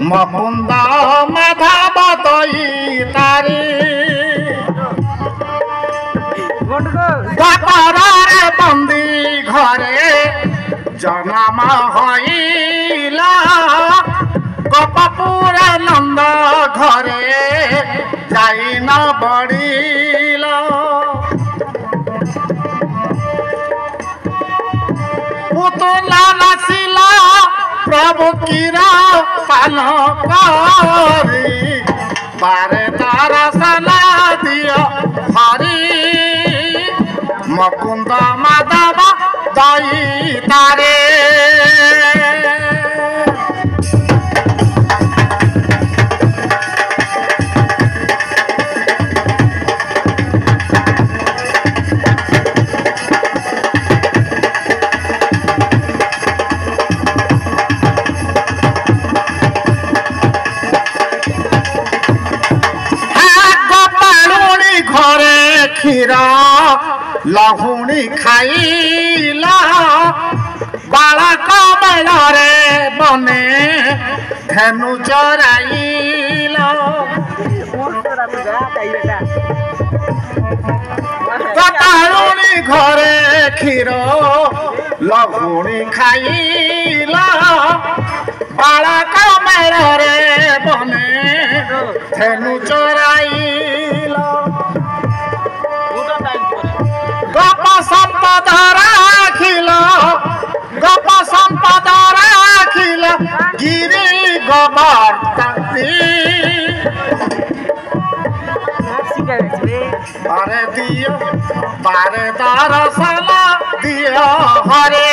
मुकुंद माधव दई तारी द्वापर बंदी घरे जन्म होइला गोपपुर नंद घरे जाई न बड़िला पुतला नाचिला प्रभु कीरा पान करी बारे तारा सला दियो हरी मुकुंद माधव दई तारे क्षीर लहुणी खाइला बालक बेलरे बने धेनु चराइला कटारुणी घरे क्षीर लहुणी खाइला बालक बेलरे बने धेनु चराइला गप संपद राखिल गिरी गोवर्धन अरे दियो बारे दर्शन दियो हरे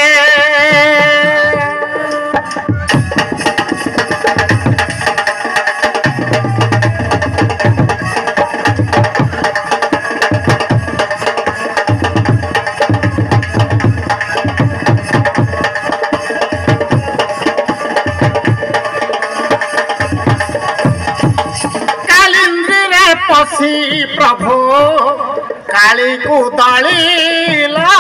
पसी प्रभु काली को दलिला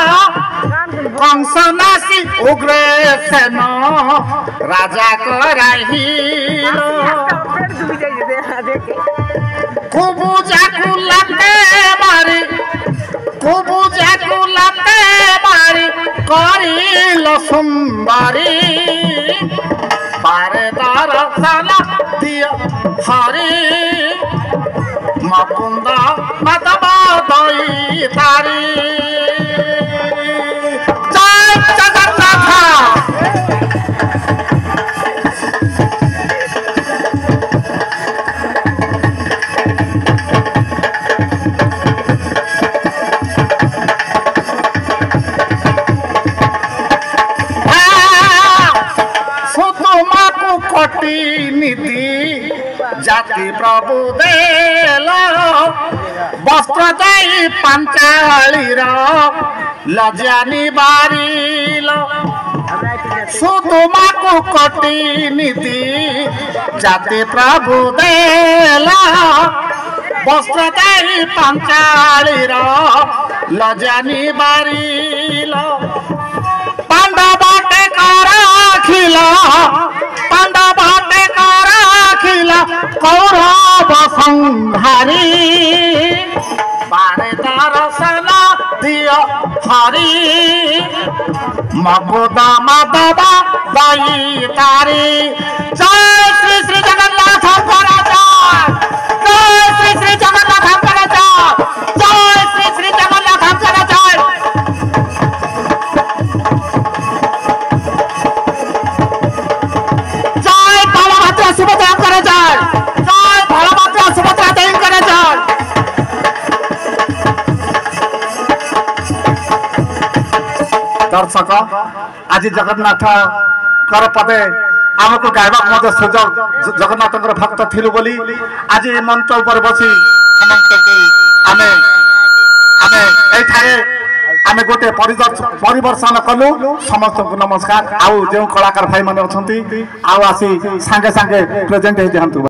कंसनासी उग्रसेन राजा कराइला कुबुजा कुलाते बारी करिल सुंदरी पारे दर्शन दियो हरि मुकुंद माधव दई तारी जय जगन्नाथ सुतुमा को कोटि नीति जाति प्रभु देला वस्त्र जाई पांचालीर लज्जानी बारिल सुतुमा को कोटि नीति जाति प्रभु देला वस्त्र जाई पांचालीर लज्जानी बारिल पांडव राखिला कौरव संहारी बारे दर्शन दियो हरि मुकुंद माधव दई तारी जय श्री श्री जगन्नाथ जय श्री श्री जगन्नाथ जय श्री श्री जगन्नाथ सुभद्रा करे जाए जय बलभद्र सुभद्रा देवी करे जाए दर्शक आज जगन्नाथ कर पदे आमको गायबा मत सुजोग जगन्नाथ भक्त थिलु बोली आज मंच ऊपर बसी समस्त आमे आमे आमे गोटे परिवर्तन कलु समस्त को नमस्कार आउ जो कलाकार भाई माने अछंती आउ आसी सांगे सांगे प्रेजेंट हे दिहंतु।